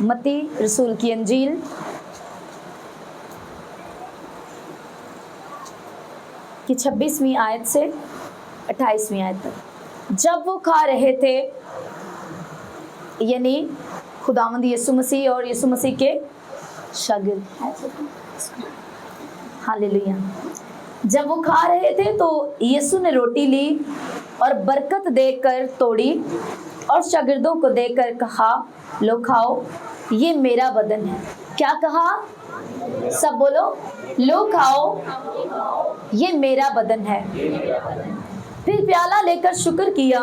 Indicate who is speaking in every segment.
Speaker 1: मत्ती रसूल की अंजील की 26वीं आयत से 28वीं आयत तक। जब वो खा रहे थे, यानी खुदावंद यीशु मसीह और यीशु मसीह के शागिर्द, हालेलुया, जब वो खा रहे थे तो यीशु ने रोटी ली और बरकत देकर तोड़ी और शागिर्दों को देकर कहा, लो खाओ, ये मेरा बदन है। क्या कहा? सब बोलो, लो खाओ, ये मेरा बदन है। फिर प्याला लेकर शुक्र किया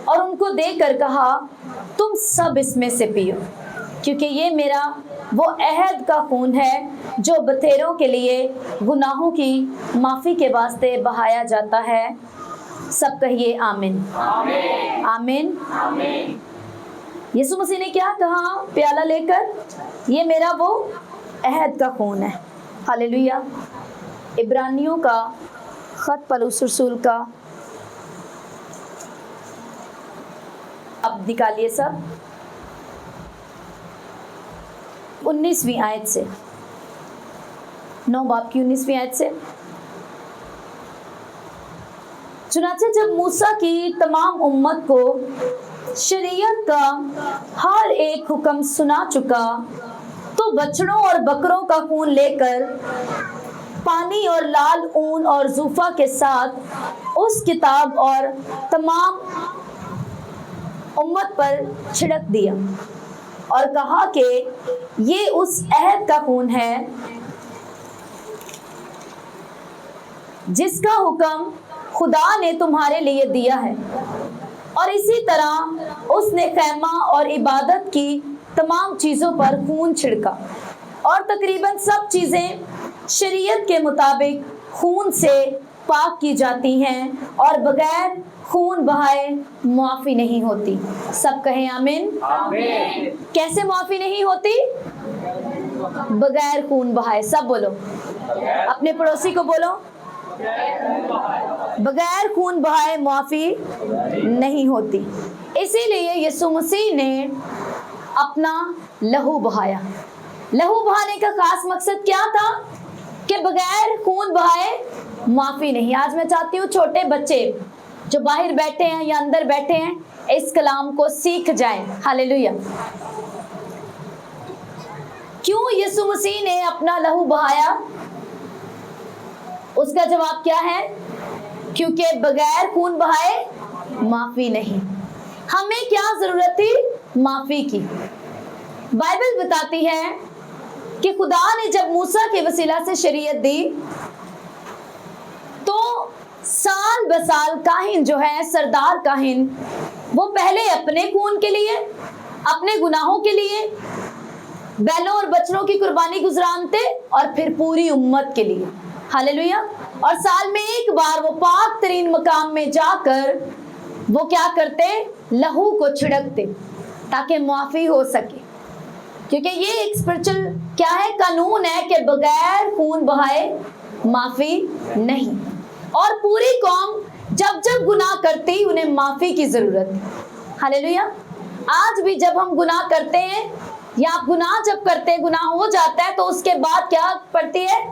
Speaker 1: और उनको देकर कहा, तुम सब इसमें से पियो, क्योंकि ये मेरा वो अहद का खून है जो बतेरों के लिए गुनाहों की माफ़ी के वास्ते बहाया जाता है। सब कहिए आमीन, आमीन, आमीन। यीशु मसीह ने क्या कहा प्याला लेकर? ये मेरा वो अहद का खून है। हालेलुया। इब्रानियों का खत पौलुस रसूल का, अब निकालिए सब, 19वीं आयत से, 9 बाब की 19वीं आयत से। चुनाचे जब मूसा की तमाम उम्मत को शरीयत का हर एक हुक्म सुना चुका, तो बछड़ों और बकरों का खून लेकर पानी और लाल ऊन और जूफा के साथ उस किताब और तमाम उम्मत पर छिड़क दिया और कहा कि ये उस अहद का खून है जिसका हुक्म खुदा ने तुम्हारे लिए दिया है। और इसी तरह उसने खैमा और इबादत की तमाम चीज़ों पर खून छिड़का। और तकरीबन सब चीज़ें शरीयत के मुताबिक खून से पाक की जाती हैं और बगैर खून बहाए मुआफ़ी नहीं होती। सब कहें आमीन, आमीन। कैसे मुआफ़ी नहीं होती? बगैर खून बहाए। सब बोलो, अपने पड़ोसी को बोलो, बगैर खून बहाए मुआफ़ी नहीं होती। इसीलिए यीशु मसीह ने अपना लहू बहाया। लहू बहाने का खास मकसद क्या था? कि बगैर खून बहाए माफ़ी नहीं। आज मैं चाहती हूँ छोटे बच्चे जो बाहर बैठे हैं या अंदर बैठे हैं इस कलाम को सीख जाएं। हालेलुया। क्यों यीशु मसीह ने अपना लहू बहाया? उसका जवाब क्या है? क्योंकि बगैर खून बहाए माफ़ी नहीं। हमें क्या जरूरत थी? माफ़ी की। बाइबल बताती है कि खुदा ने जब मूसा के वसीला से शरीयत दी तो साल बसाल काहिन जो है, सरदार काहिन, वो पहले अपने खून के लिए, अपने गुनाहों के लिए बैलों और बछड़ों की कुर्बानी गुजरानते और फिर पूरी उम्मत के लिए। हालेलुया। और साल में एक बार वो पाक तरीन मकाम में जाकर वो क्या करते? लहू को छिड़कते ताकि मुआफ़ी हो सके। क्योंकि ये एक स्पिरिचुअल क्या है? कानून है कि बगैर खून बहाए माफ़ी नहीं। और पूरी कौम जब जब गुनाह करती उन्हें माफ़ी की ज़रूरत है। हालेलुया। आज भी जब हम गुनाह करते हैं या आप गुनाह जब करते हैं, गुनाह हो जाता है, तो उसके बाद क्या पड़ती है?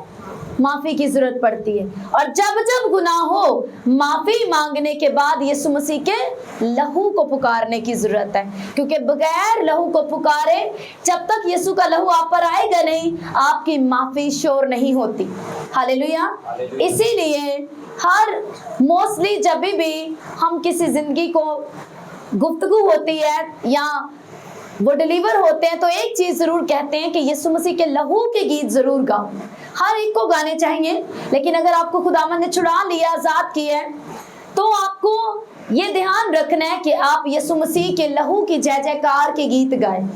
Speaker 1: माफ़ी की ज़रूरत पड़ती है। और जब जब गुनाह हो, माफ़ी मांगने के बाद यीशु मसीह के लहू को पुकारने की ज़रूरत है। क्योंकि बगैर लहू को पुकारे, जब तक यीशु का लहू आप पर आएगा नहीं, आपकी माफ़ी श्योर नहीं होती। हालेलुया। इसीलिए हर मोस्टली जब भी हम किसी ज़िंदगी को गुफ्तगू होती है या वो डिलीवर होते हैं तो एक चीज़ ज़रूर कहते हैं कि यीशु मसीह के लहू के गीत ज़रूर गाओ। हर एक को गाने चाहिए, लेकिन अगर आपको खुदावन ने छुड़ा लिया, आज़ाद किया है, तो आपको ये ध्यान रखना है कि आप यीशु मसीह के लहू की जय जयकार के गीत गाएं,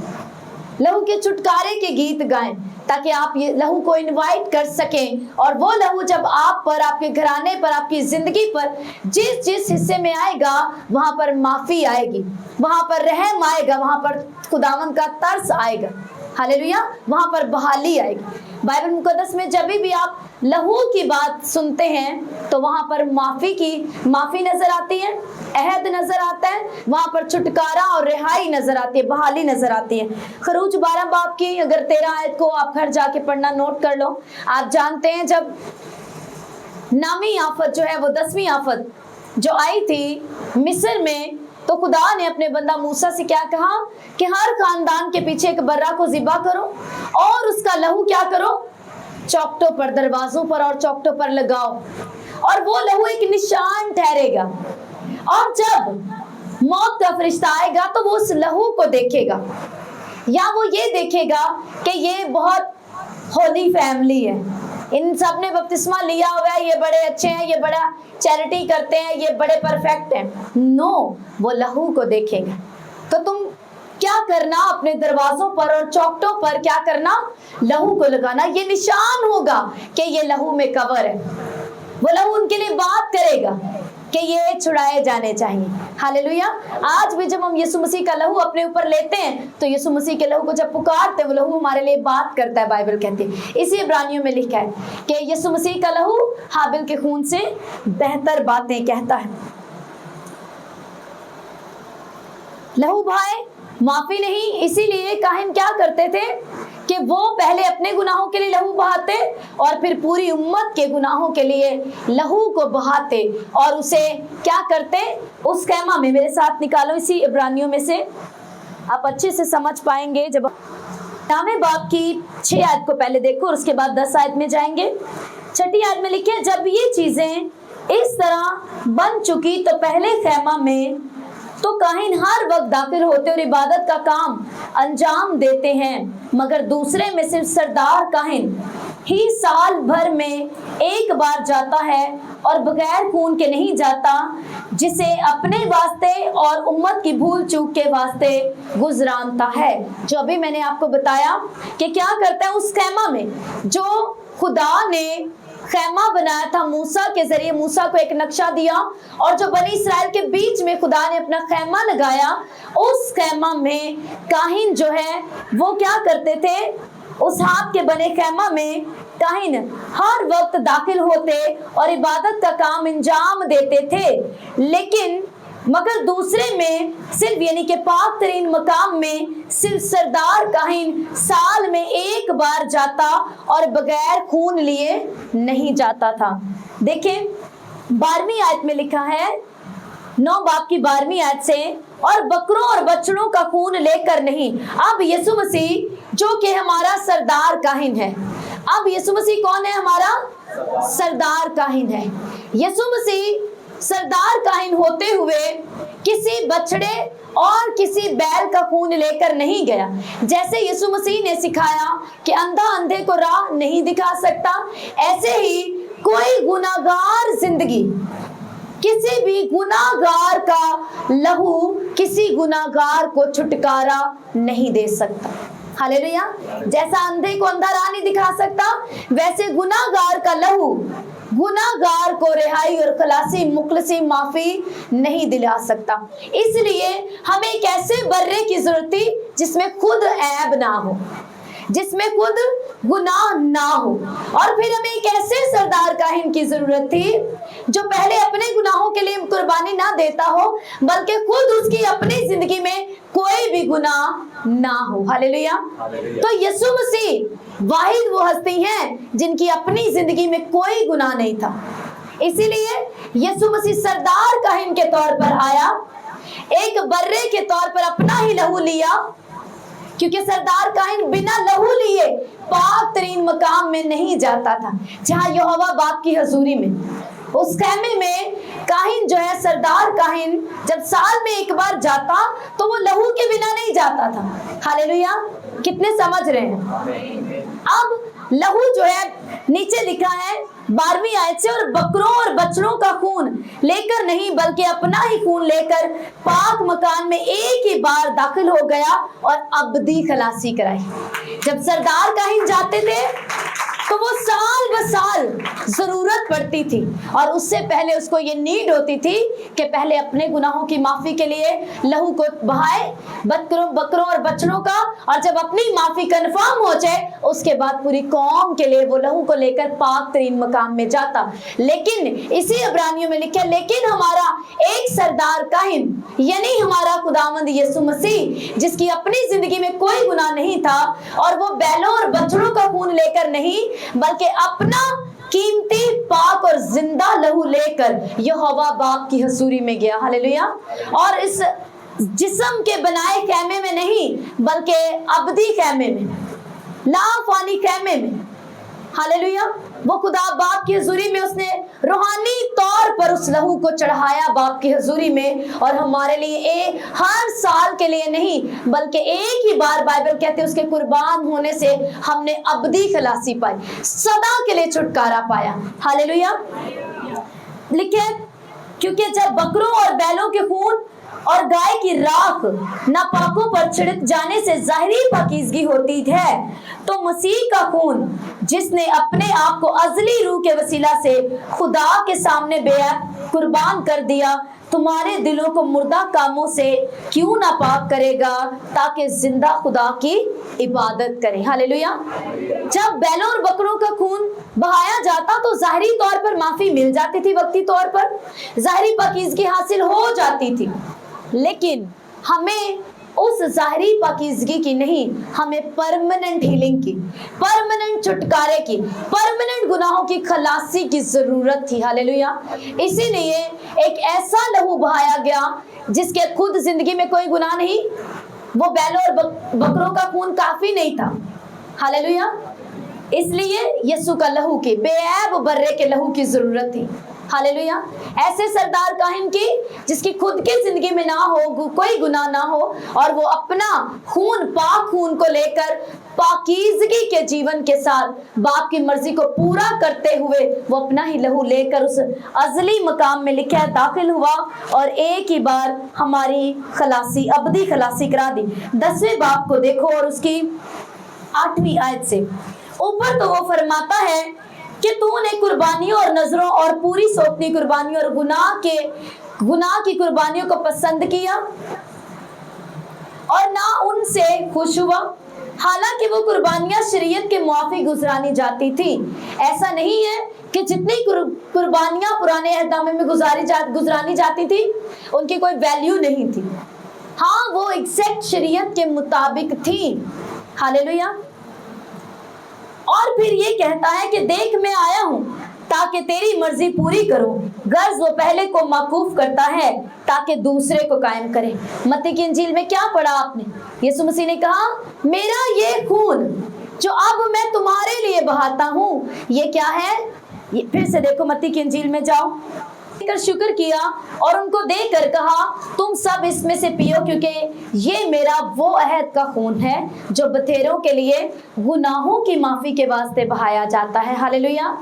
Speaker 1: लहू के छुटकारे के गीत गाएं, ताकि आप ये लहू को इनवाइट कर सकें। और वो लहू जब आप पर, आपके घराने पर, आपकी ज़िंदगी पर जिस जिस हिस्से में आएगा, वहाँ पर माफ़ी आएगी, वहाँ पर रहम आएगा, वहाँ पर खुदावन का तरस आएगा। हालेलुया, वहां पर बहाली आएगी। बाइबल मुकद्दस में जब भी आप लहू की बात सुनते हैं तो वहां पर माफी नजर आती है, अहद नजर आता है, वहां पर छुटकारा और रिहाई नजर आती है, बहाली नजर आती है। खरूज 12 बाब की अगर 13 आयत को आप घर जाके पढ़ना नोट कर लो। आप जानते हैं जब नामी आफत जो है वो 10वीं आफत जो आई थी मिस्र में, तो खुदा ने अपने बंदा मूसा से क्या कहा कि हर खानदान के पीछे एक बर्रा को ज़िबा करो और उसका लहू क्या करो, चौखटों पर, दरवाजों पर और चौखटों पर लगाओ, और वो लहू एक निशान ठहरेगा। और जब मौत का फरिश्ता आएगा तो वो उस लहू को देखेगा, या वो ये देखेगा कि ये बहुत होली फैमिली है, इन सब ने बपतिस्मा लिया हुआ है, ये बड़े अच्छे हैं, ये बड़ा चैरिटी करते हैं, ये बड़े परफेक्ट हैं। नो, वो लहू को देखेंगे। तो तुम क्या करना, अपने दरवाजों पर और चौखटों पर क्या करना, लहू को लगाना। ये निशान होगा कि ये लहू में कवर है। वो लहू उनके लिए बात करेगा कि ये छुड़ाए जाने चाहिए। हालेलुया। आज भी जब हम यीशु मसीह का लहू अपने ऊपर लेते हैं तो यीशु मसीह के लहू को जब पुकारते हैं, वो लहू हमारे लिए बात करता है। बाइबल कहती है, इसी इब्रानियों में लिखा है कि यीशु मसीह का लहू हाबिल के खून से बेहतर बातें कहता है। लहू भाई माफी नहीं, इसीलिए काहिन क्या करते थे कि वो पहले अपने गुनाहों के लिए लहू बहाते और फिर पूरी उम्मत के गुनाहों के लिए लहू को बहाते, और उसे क्या करते, उस कैमा में, मेरे साथ निकालो इसी इब्रानियों में से, आप अच्छे से समझ पाएंगे। जब 9वें बाब की 6 आयत को पहले देखो और उसके बाद 10 आयत में जाएंगे। 6ठी आयत में लिखे, जब ये चीजें इस तरह बन चुकी तो पहले खैमा में तो काहिन हर वक्त दाखिल होते और इबादत का काम अंजाम देते हैं, मगर दूसरे में सिर्फ सरदार काहिन ही साल भर में एक बार जाता है और बगैर खून के नहीं जाता, जिसे अपने वास्ते और उम्मत की भूल चूक के वास्ते गुजरानता है। जो अभी मैंने आपको बताया कि क्या करता है उस खैमा में, जो खुदा ने खैमा बनाया था मूसा के जरिए, मूसा को एक नक्शा दिया, और जो बनी इस्राएल के बीच में खुदा ने अपना खैमा लगाया, उस खैमा में काहिन जो है वो क्या करते थे, उस हाथ के बने खैमा में काहिन हर वक्त दाखिल होते और इबादत का काम अंजाम देते थे। लेकिन मगर दूसरे में सिर्फ यानी कि पाक तरीन मकाम में सिर्फ सरदार काहिन साल में एक बार जाता और बगैर खून लिए नहीं जाता था। देखें 12वीं आयत में लिखा है, 9 बाब की 12वीं आयत से, और बकरों और बछड़ों का खून लेकर नहीं। अब यीशु मसीह जो कि हमारा सरदार काहिन है, अब यीशु मसीह कौन है, हमारा सरदार काहिन है। यीशु मसीह सरदार काहिन होते हुए किसी बछड़े और किसी बैल का खून लेकर नहीं गया। जैसे यीशु मसीह ने सिखाया कि अंधा अंधे को राह नहीं दिखा सकता, ऐसे ही कोई गुनाहगार जिंदगी, किसी भी गुनाहगार का लहू किसी गुनाहगार को छुटकारा नहीं दे सकता। हालेलुया। जैसा अंधे को अंधा राह नहीं दिखा सकता, वैसे गुनाहगार का लहू गुनाहगार को रिहाई और खलासी, मुखलसी, माफी नहीं दिला सकता। इसलिए हमें एक ऐसे बर्रे की जरूरत थी जिसमें खुद ऐब ना हो, जिसमें खुद गुनाह ना हो, और फिर हमें एक ऐसे सरदार काहिन की जरूरत थी जो पहले अपने गुनाहों के लिए कुर्बानी ना देता हो, बल्कि खुद उसकी अपनी जिंदगी में कोई भी गुनाह ना हो। हालेलुया। तो यीशु मसीह वाहिद वो हस्ती हैं जिनकी अपनी जिंदगी में कोई गुनाह नहीं था। इसीलिए यीशु मसीह सरदार काहिन के तौर पर आया, एक बर्रे के तौर पर अपना ही लहू लिया, क्योंकि सरदार काहिन बिना लहू लिए पाक तरीन मकाम में नहीं जाता था, जहां यहोवा बाप की हजूरी में, उस खैमे में काहिन जो है, सरदार काहिन जब साल में एक बार जाता तो वो लहू के बिना नहीं जाता था। हालेलुया। कितने समझ रहे हैं? अब लहू जो है नीचे लिखा है 12वीं आयत से, और बकरों और बछड़ों का खून लेकर नहीं बल्कि अपना ही खून लेकर पाक मकान में एक ही बार दाखिल हो गया और अबदी खलासी कराई। जब सरदार काहिन जाते थे तो वो साल ब साल जरूरत पड़ती थी, और उससे पहले उसको ये नीड होती थी कि पहले अपने गुनाहों की माफी के लिए लहू को बहाए, बकरों और बछड़ों का, और जब अपनी माफी कंफर्म हो जाए उसके बाद पूरी कौम के लिए वो लहू को लेकर पाक तरीन मकाम में जाता। लेकिन इसी इब्रानियों में लिखा, लेकिन हमारा एक सरदार काहिन यानी हमारा खुदावंद यीशु मसीह, जिसकी अपनी जिंदगी में कोई गुनाह नहीं था, और वो बैलों और बछड़ों का खून लेकर नहीं बल्कि अपना कीमती पाक और जिंदा लहू लेकर यहोवा बाप की हजूरी में गया। हालेलुया। और इस जिस्म के बनाए खैमे में नहीं बल्कि अबदी खैमे में, लाफानी खैमे में, हालेलुया, वो खुदा बाप की हजूरी में उसने रूहानी तौर पर उस लहू को चढ़ाया बाप की हजूरी में। और हमारे लिए हर साल के लिए नहीं बल्कि एक ही बार, बाइबल कहते हैं उसके कुर्बान होने से हमने अबदी खलासी पाई, सदा के लिए छुटकारा पाया। हालेलुया। लिखे, क्योंकि जब बकरों और बैलों के खून और गाय की राख नापाकों पर छिड़क जाने से ज़ाहिरी पाकीज़गी होती है, तो मसीह का खून जिसने अपने आप को अज़ली रूह के वसीला से खुदा के सामने बेअद कुर्बान कर दिया, तुम्हारे दिलों को मुर्दा कामों से क्यों ना पाक करेगा, ताकि जिंदा खुदा की इबादत करें। हालेलुया। जब बैलों और बकरों का खून बहाया जाता तो ज़ाहिरी तौर पर माफी मिल जाती थी, वक्ती तौर पर ज़ाहिरी पाकीज़गी हासिल हो जाती थी, लेकिन हमें उस ज़ाहिरी पाकीज़गी की नहीं, हमें परमानेंट हीलिंग की, परमानेंट छुटकारे की, परमानेंट गुनाहों की खलासी की जरूरत थी। हालेलुया। इसीलिए एक ऐसा लहू बहाया गया जिसके खुद जिंदगी में कोई गुनाह नहीं, वो बैलों और बकरों का खून काफी नहीं था। हालेलुया। इसलिए यीशु का लहू की, बेऐब बर्रे के लहू की जरूरत थी। हालेलुया। ऐसे सरदार काहिन की जिसकी खुद की जिंदगी में ना हो, कोई गुनाह ना हो, और वो अपना खून, पाक खून को लेकर पाकीज़गी के जीवन के साथ बाप की मर्जी को पूरा करते हुए वो अपना ही लहू लेकर उस अजली मकाम में लिखा है दाखिल हुआ, और एक ही बार हमारी खलासी, अबदी खलासी करा दी। 10वें बाब को देखो और उसकी 8वीं आयत से ऊपर तो वो फरमाता है कि तूने कुर्बानियों और नजरों और पूरी सौंपनी कुर्बानियों और गुनाह की कुर्बानियों को पसंद किया और ना उनसे खुश हुआ, हालांकि वो कुर्बानियां शरीयत के मुआफिक गुजरानी जाती थी। ऐसा नहीं है कि जितनी कुर्बानियां पुराने अहदनामे में गुजरानी जाती थी उनकी कोई वैल्यू नहीं थी। हाँ, वो एग्जैक्ट शरीयत के मुताबिक थी। हालेलुया। और फिर ये कहता है कि देख मैं आया हूं ताकि तेरी मर्जी पूरी करूं, गर्ज वो पहले को मौकूफ करता है ताकि दूसरे को कायम करे। मत्ती की इंजील में क्या पढ़ा आपने? यीशु मसीह ने कहा, मेरा ये खून जो अब मैं तुम्हारे लिए बहाता हूं, ये क्या है? ये फिर से देखो, मत्ती की इंजील में जाओ। कर शुक्र किया और उनको देकर कहा, तुम सब इसमें से पियो, क्योंकि ये मेरा वो अहद का खून है जो बथेरों के लिए गुनाहों की माफी के वास्ते बहाया जाता है। हालेलुया।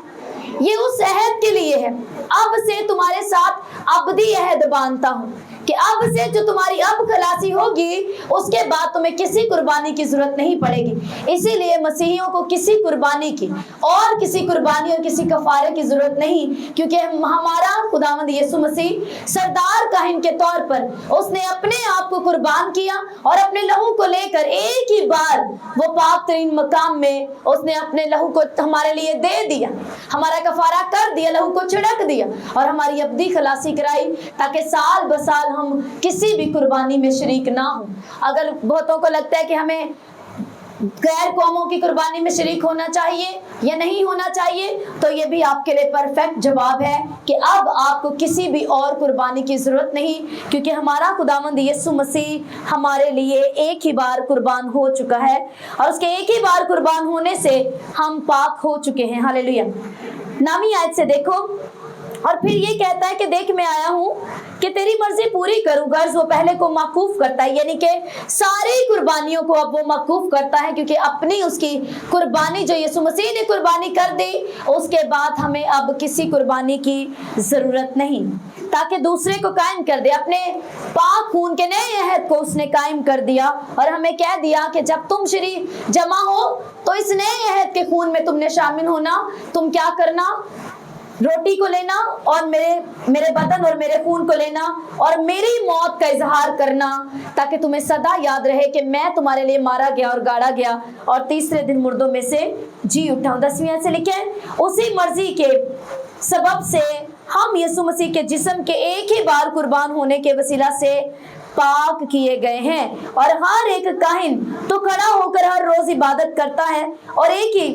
Speaker 1: ये उस अहद के लिए है, अब से तुम्हारे साथ अबदी अहद बांधता हूँ कि अब से जो तुम्हारी अब खलासी होगी उसके बाद तुम्हें किसी कुर्बानी की जरूरत नहीं पड़ेगी। इसीलिए मसीहियों को किसी कुर्बानी की और किसी कुर्बानी और किसी कफारे की जरूरत नहीं, क्योंकि हमारा खुदावंद यीशु मसीह सरदार काहिन के तौर पर उसने अपने आप को कुर्बान किया और अपने लहू को लेकर एक ही बार वो पाक तरीन मकाम में उसने अपने लहू को हमारे लिए दे दिया, हमारा कफारा कर दिया, लहू को छिड़क दिया और हमारी अब्दी खलासी कराई, ताकि साल ब साल हम किसी भी कुर्बानी में शरीक ना हो। अगर बहुतों को लगता है कि हमें गैर कौमों की कुर्बानी में शरीक होना चाहिए या नहीं होना चाहिए, तो ये भी आपके लिए परफेक्ट जवाब है कि अब आपको किसी भी और कुर्बानी की जरूरत नहीं, क्योंकि हमारा खुदावंद यीशु मसीह हमारे लिए एक ही बार कुर्बान हो चुका है और उसके एक ही बार कुर्बान होने से हम पाक हो चुके हैं। हालेलुया। 9वीं आयत से देखो, और फिर ये कहता है कि देख मैं आया हूं कि तेरी मर्जी पूरी करूं, गर्ज वो पहले को मौकूफ करता है, यानी कि सारी कुर्बानियों को अब वो मौकूफ करता है, क्योंकि अपनी उसकी कुर्बानी जो यीशु मसीह ने कुर्बानी कर दी, उसके बाद हमें अब किसी कुर्बानी की जरूरत नहीं। ताकि दूसरे को कायम कर दे। अपने पाक खून के नए अहद को उसने कायम कर दिया और हमें कह दिया कि जब तुम श्री जमा हो तो इस नए अहद के खून में तुमने शामिल होना। तुम क्या करना, रोटी को लेना और मेरे बदन और मेरे खून को लेना और मेरी मौत का इजहार करना, ताकि तुम्हें सदा याद रहे कि मैं तुम्हारे लिए मारा गया और गाड़ा गया और तीसरे दिन मुर्दों में से जी उठा। 10वीं आयत से लिखे, उसी मर्जी के सबब से हम यीशु मसीह के जिस्म के एक ही बार कुर्बान होने के वसीला से पाक किए गए हैं। और हर एक काहिन तो खड़ा होकर हर रोज इबादत करता है और एक ही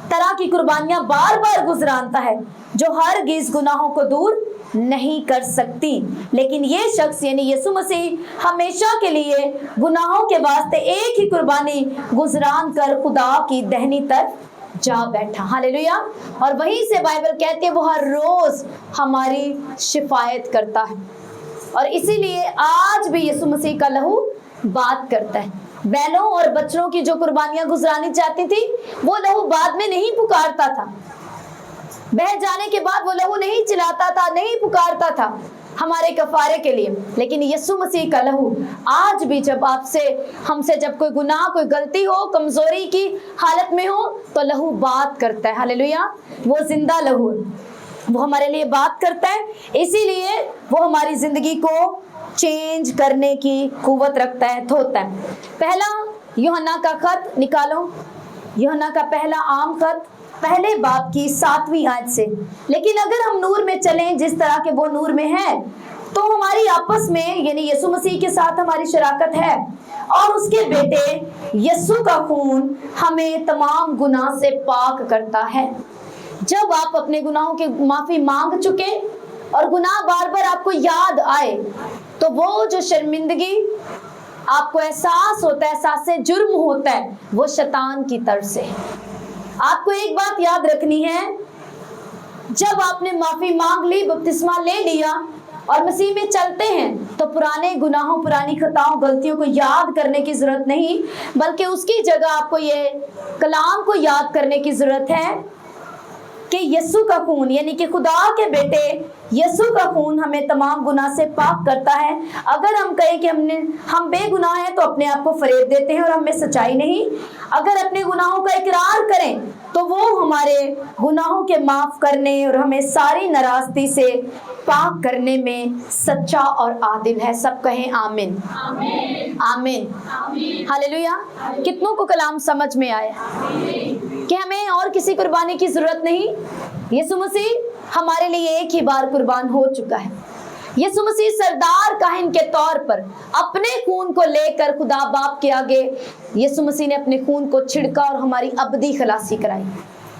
Speaker 1: तरह की कुर्बानियां बार बार गुजरानता है, जो हरगिज़ गुनाहों को दूर नहीं कर सकती। लेकिन ये शख्स यानी यीशु मसीह हमेशा के लिए गुनाहों के वास्ते एक ही कुर्बानी गुजरान कर खुदा की दहनी तरफ जा बैठा। हालेलुया। और वहीं से बाइबल कहती है वो हर रोज हमारी शिफायत करता है। और इसीलिए आज भी यीशु मसीह का लहू बात करता है। बैलों और बछड़ों की जो कुर्बानियां गुजरानी जाती थी वो लहू बाद में नहीं पुकारता था, बह जाने के बाद वो लहू नहीं चिल्लाता था, नहीं पुकारता था हमारे कफारे के लिए। लेकिन यीशु मसीह का लहू आज भी जब आपसे हमसे जब कोई गुनाह कोई गलती हो, कमजोरी की हालत में हो, तो लहू बात करता है। हालेलुया। वो जिंदा लहू है, वो हमारे लिए बात करता है। इसीलिए वो हमारी जिंदगी को चेंज करने की कुव्वत रखता है, होता है। पहला यूहन्ना का खत निकालो, यूहन्ना का पहला आम खत पहले बाब की 7वीं आयत से। लेकिन अगर हम नूर में चलें जिस तरह के वो नूर में है, तो हमारी आपस में यानी यीशु मसीह के साथ हमारी शराकत है और उसके बेटे यीशु का खून हमें तमाम गुनाह से पाक करता है। जब आप अपने गुनाहों की माफी मांग चुके और गुनाह बार बार आपको याद आए, तो वो जो शर्मिंदगी आपको एहसास होता है, एहसास से जुर्म होता है, वो शैतान की तरफ से। आपको एक बात याद रखनी है, जब आपने माफी मांग ली, बपतिस्मा ले लिया और मसीह में चलते हैं, तो पुराने गुनाहों, पुरानी खताओं, गलतियों को याद करने की जरूरत नहीं, बल्कि उसकी जगह आपको ये कलाम को याद करने की जरूरत है कि यीशु का खून यानी कि खुदा के बेटे यीशु का खून हमें तमाम गुनाह से पाक करता है। अगर हम कहें कि हम बेगुनाह हैं, तो अपने आप को फरेब देते हैं और हमें सच्चाई नहीं। अगर अपने गुनाहों का इकरार करें, तो वो हमारे गुनाहों के माफ करने और हमें सारी नाराजगी से पाक करने में सच्चा और आदिल है। सब कहें आमीन, आमीन, आमीन, हालेलुया। कितनों को कलाम समझ में आया कि हमें और किसी कुर्बानी की जरूरत नहीं, यीशु मसीह हमारे लिए एक ही बार कुर्बान हो चुका है। यीशु मसीह सरदार काहिन के तौर पर अपने खून को लेकर खुदा बाप के आगे यीशु मसीह ने अपने खून को छिड़का और हमारी अबदी खलासी कराई।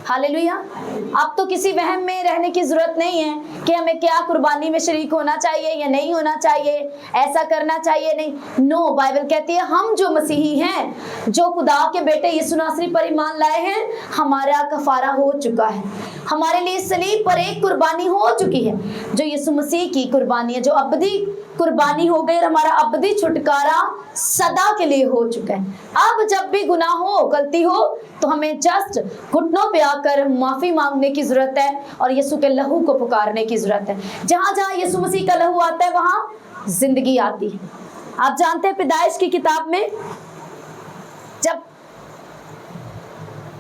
Speaker 1: हालेलुया। अब तो किसी वहम में रहने की जरूरत नहीं है कि हमें क्या कुर्बानी में शरीक होना चाहिए या नहीं होना चाहिए, ऐसा करना चाहिए नहीं। नो, बाइबल कहती है हम जो मसीही हैं, जो खुदा के बेटे यीशु नासरी पर ईमान लाए हैं, हमारा कफारा हो चुका है। हमारे लिए सलीब पर एक कुर्बानी हो चुकी है, जो यीशु मसीह की कुर्बानी है, जो अबदी कुर्बानी हो गई और हमारा अबदी छुटकारा सदा के लिए हो चुका है। अब जब भी गुनाह हो, गलती हो, तो हमें जस्ट घुटनों पे आकर माफी मांगने की जरूरत है और यीशु के लहू को पुकारने की जरूरत है। जहां जहां यीशु मसीह का लहू आता है, वहां जिंदगी आती है। आप जानते हैं पैदाइश की किताब में जब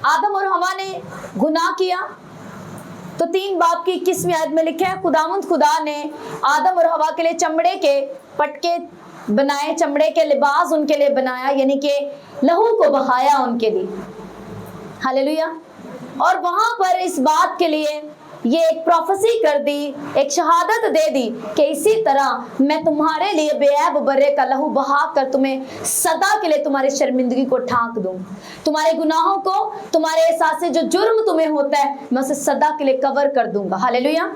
Speaker 1: आदम और हवा ने गुनाह किया, तो 3 बाब की 21वीं आयत में लिखा है, खुदावंद खुदा ने आदम और हवा के लिए चमड़े के पटके बनाए, चमड़े के लिबास उनके लिए बनाया, यानी कि लहू को बहाया उनके लिए। हालेलुया। और वहां पर इस बात के लिए ये एक प्रोफेसी कर दी, एक शहादत दे दी कि इसी तरह मैं तुम्हारे लिए बेऐब बर्रे का लहू बहा कर तुम्हें सदा के लिए तुम्हारी शर्मिंदगी को ढांक दूं, तुम्हारे गुनाहों को, तुम्हारे एहसास से जो जुर्म तुम्हें होता है, मैं उसे सदा के लिए कवर कर दूंगा। हालेलुया।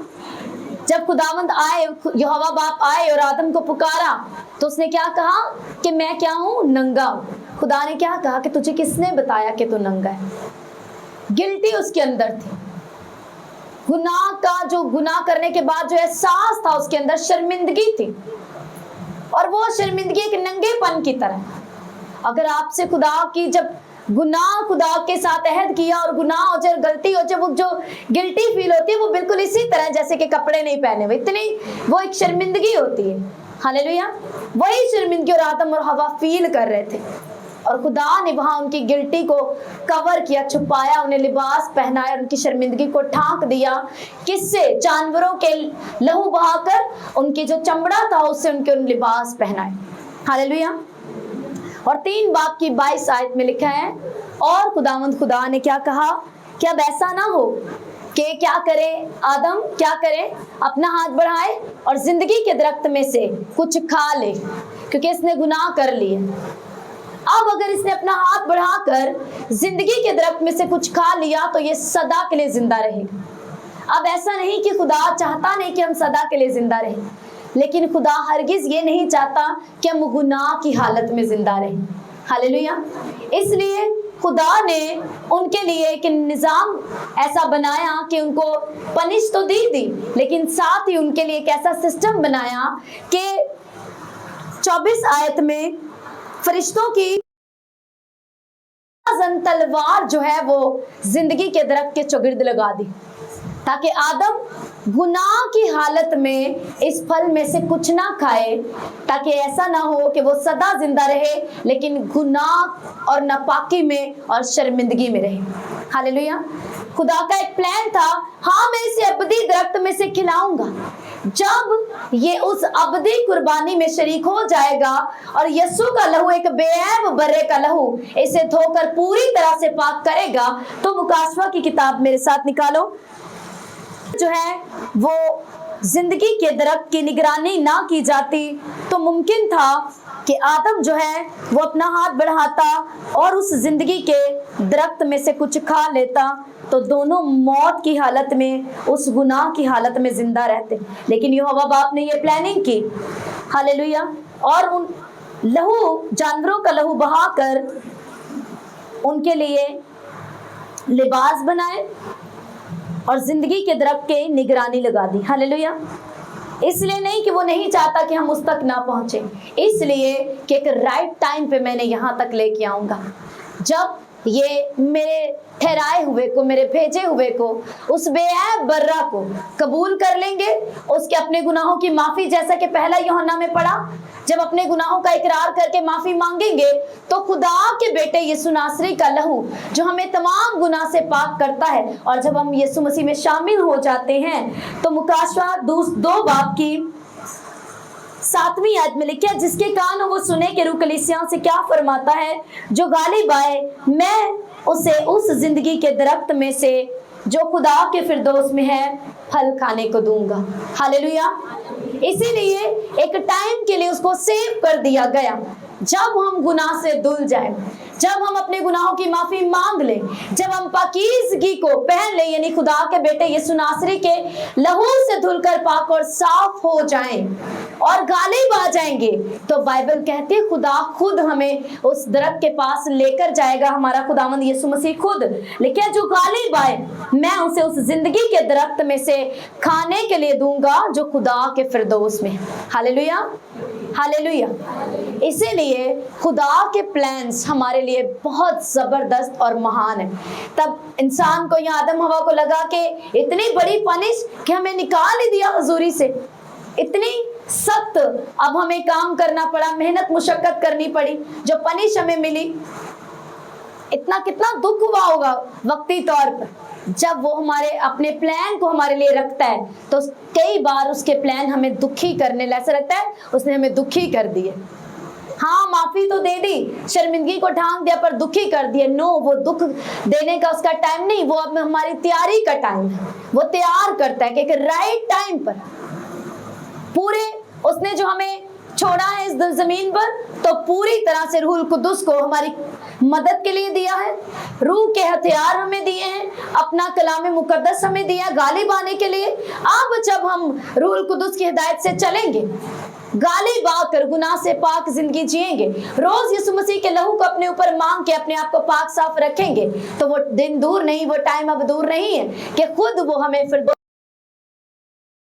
Speaker 1: जब खुदावंद आए, यहोवा बाप आए और आदम को पुकारा, तो उसने क्या कहा कि मैं क्या हूं, नंगा हूं। खुदा ने क्या कहा कि तुझे किसने बताया कि तू नंगा है। गिल्टी उसके अंदर थी, गुनाह का जो गुनाह करने के बाद जो एहसास था उसके अंदर, शर्मिंदगी थी, और वो शर्मिंदगी एक नंगेपन की तरह। अगर आपसे खुदा की जब गुनाह खुदा के साथ अहद किया, और गुनाह और जब गलती हो, जब वो जो गिल्टी फील होती है वो बिल्कुल इसी तरह जैसे कि कपड़े नहीं पहने हुए, इतनी वो एक शर्मिंदगी होती है। हालेलुया। वही शर्मिंदगी और आदम और हवा फील कर रहे थे, और खुदा ने वहां उनकी गिल्टी को कवर किया, छुपाया, उन्हें लिबास पहनाया, उनकी शर्मिंदगी को ढांक दिया। किससे? जानवरों के लहू बहाकर उनकी जो चमड़ा था उससे उनके उन लिबास पहनाए। हालेलुया। और 3 बाब की 22 आयत में लिखा है, और खुदावंद खुदा ने क्या कहा कि अब ऐसा ना हो कि क्या करे आदम, क्या करे, अपना हाथ बढ़ाए और जिंदगी के दरख्त में से कुछ खा ले, क्योंकि इसने गुनाह कर लिया। अब अगर इसने अपना हाथ बढ़ाकर जिंदगी के दरख्त में से कुछ खा लिया तो ये सदा के लिए जिंदा रहेगा। अब ऐसा नहीं कि खुदा चाहता नहीं कि हम सदा के लिए जिंदा रहें, लेकिन खुदा हरगिज ये नहीं चाहता कि हम गुनाह की हालत में जिंदा रहें। हालेलुया। इसलिए खुदा ने उनके लिए एक निजाम ऐसा बनाया कि उनको पनिश तो दी, लेकिन साथ ही उनके लिए एक ऐसा सिस्टम बनाया कि 24 आयत में फरिश्तों की तलवार जो है वो जिंदगी के दरख्त के चौगिर्द लगा दी, ताकि आदम गुनाह की हालत में इस फल में से कुछ ना खाए, ताकि ऐसा ना हो कि वो सदा जिंदा रहे लेकिन गुनाह और नापाकी में और शर्मिंदगी में रहे। हालेलुया। खुदा का एक प्लान था, हाँ मैं इसे अबदी दरख्त में से खिलाऊंगा। जब ये उस अबदी कुर्बानी में शरीक हो जाएगा और यीशु का लहू, एक बेऐब बर्रे का लहू, इसे धोकर पूरी तरह से पाक करेगा। तो मुकाशवा की किताब मेरे साथ निकालो, जो है वो जिंदगी के दरख्त की निगरानी ना की जाती तो मुमकिन था कि आदम जो है वो अपना हाथ बढ़ाता और उस जिंदगी के दरख्त में से कुछ खा लेता, तो दोनों मौत की हालत में, उस गुनाह की हालत में जिंदा रहते। लेकिन यहोवा बाप ने ये प्लानिंग की। हालेलुया। और उन लहू, जानवरों का लहू बहाकर उनके लिए लिबास बनाए और जिंदगी के दरख्त के निगरानी लगा दी। हालेलुया। इसलिए नहीं कि वो नहीं चाहता कि हम उस तक ना पहुंचे, इसलिए कि एक राइट टाइम पे मैंने यहाँ तक लेके आऊंगा, जब ये मेरे ठहराए हुए को, मेरे भेजे हुए को, उस बेऐब बर्रा को कबूल कर लेंगे, उसके अपने गुनाहों की माफी, जैसा कि पहला यूहन्ना में पढ़ा, जब अपने गुनाहों का इकरार करके माफी मांगेंगे तो खुदा के बेटे यीशु नासरी का लहू जो हमें तमाम गुनाह से पाक करता है, और जब हम यीशु मसीह में शामिल हो जाते हैं तो मुकाशवा 2 बाब की 7वीं आयत में लिखा, जिसके कान हो वो सुने कि रूह कलीसियाओं से क्या फरमाता है, जो गालिब आए मैं उसे उस जिंदगी के दरख्त में से जो खुदा के फिरदौस में है फल खाने को दूंगा। हालेलुया। इसीलिए एक टाइम के लिए उसको सेव कर दिया गया, जब हम गुनाह से धुल जाए, जब हम अपने गुनाहों की माफी मांग लें, जब हम पाकीज़गी को पहन लें, यानी खुदा के बेटे यीशु नासरी के लहू से धुलकर पाक और साफ हो जाएं और गालिब आ जाएंगे, तो बाइबल कहती है खुदा खुद हमें उस दरख्त के पास लेकर जाएगा। हमारा खुदावंद यीशु मसीह खुद लेकिन जो गालिब आए मैं उसे उस जिंदगी के दरख्त में से खाने के लिए दूंगा जो खुदा के फिरदौस में। हालेलुया। हालेलुया। इसीलिए खुदा के प्लान्स हमारे लिए बहुत जबरदस्त और महान है। तब इंसान को या आदम हवा को लगा कि इतनी बड़ी पनिश कि हमें निकाल ही दिया हुजूरी से, इतनी सख्त अब हमें काम करना पड़ा, मेहनत मुशक्कत करनी पड़ी, जो पनिश हमें मिली, इतना कितना दुख हुआ होगा वक्ती तौर पर। जब वो हमारे अपने प्लान को हमारे लिए रखता है तो कई बार उसके प्लान हमें दुखी करने ऐसा लगता है उसने हमें दुखी कर दिए। हाँ माफी तो दे दी, शर्मिंदगी को ढांक दिया, पर दुखी कर दिया। नो, वो दुख देने का उसका टाइम नहीं, वो अब हमारी तैयारी का टाइम है। वो तैयार करता है कि एक राइट टाइम पर पूरे उसने जो हमें छोड़ा है इस जमीन पर, तो पूरी तरह से रूहुल कुद्दुस को हमारी मदद के लिए दिया है, रूह के हथियार हमें दिए हैं, अपना कलाम मुकद्दस हमें दिया गालिब आने के लिए। अब जब हम रूहुल कुद्दुस की हिदायत से चलेंगे, गालिब आकर गुनाह से पाक जिंदगी जिएंगे, रोज यीशु मसीह के लहू को अपने ऊपर मांग के अपने आप को पाक साफ रखेंगे, तो वो दिन दूर नहीं, वो टाइम अब दूर नहीं है कि खुद वो हमें फिर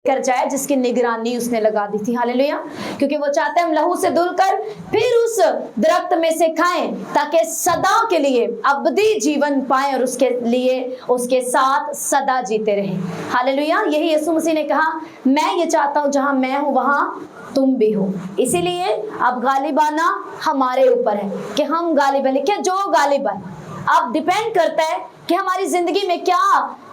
Speaker 1: कर जाए जिसकी निगरानी उसने लगा दी थी। हालेलुया। क्योंकि वो चाहते हैं हम लहू से धुलकर फिर उस दरख्त में से खाएं ताकि सदा के लिए अबदी जीवन पाएं और उसके लिए उसके साथ सदा जीते रहें। हालेलुया। यही यीशु मसीह ने कहा, मैं ये चाहता हूं जहां मैं हूं वहां तुम भी हो। इसीलिए अब गालिबाना हमारे ऊपर है कि हम गालिब हैं। लेकिन जो गालिब है, अब डिपेंड करता है कि हमारी जिंदगी में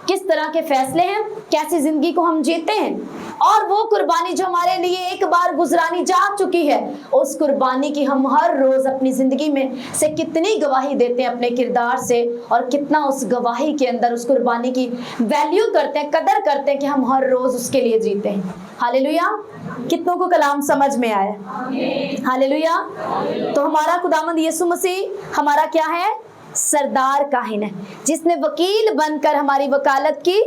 Speaker 1: किस तरह के फैसले हैं, कैसी जिंदगी को हम जीते हैं। और वो कुर्बानी जो हमारे लिए एक बार गुजरानी जा चुकी है, उस कुर्बानी की हम हर रोज अपनी जिंदगी में से कितनी गवाही देते हैं अपने किरदार से, और कितना उस गवाही के अंदर उस कुर्बानी की वैल्यू करते हैं, कदर करते हैं कि हम हर रोज उसके लिए जीते हैं। हालेलुया। कितनों को कलाम समझ में आया? हालेलुया। तो हमारा खुदावंद यीशु मसीह हमारा क्या है? सरदार काहिन है, जिसने वकील बनकर हमारी वकालत की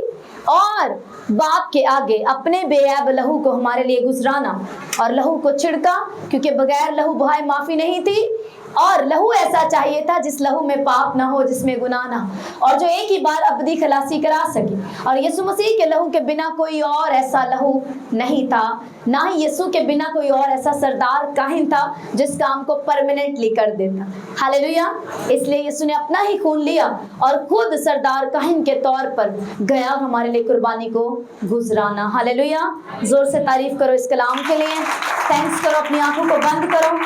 Speaker 1: और बाप के आगे अपने बेऐब लहू को हमारे लिए गुजराना और लहू को छिड़का, क्योंकि बगैर लहू बहाए माफी नहीं थी, और लहू ऐसा चाहिए था जिस लहू में पाप ना हो, जिसमें गुनाह ना हो, और जो एक ही बार अबदी खलासी करा सके। और यीशु मसीह के लहू के बिना कोई और ऐसा लहू नहीं था, ना ही यीशु के बिना कोई और ऐसा सरदार काहिन था जिस काम को परमानेंटली कर देता। हालेलुया। इसलिए यीशु ने अपना ही खून लिया और खुद सरदार काहिन के तौर पर गया हमारे लिए कुर्बानी को गुजराना। हालेलुया। जोर से तारीफ करो इस कलाम के लिए। थैंक्स करो, अपनी आंखों को बंद करो।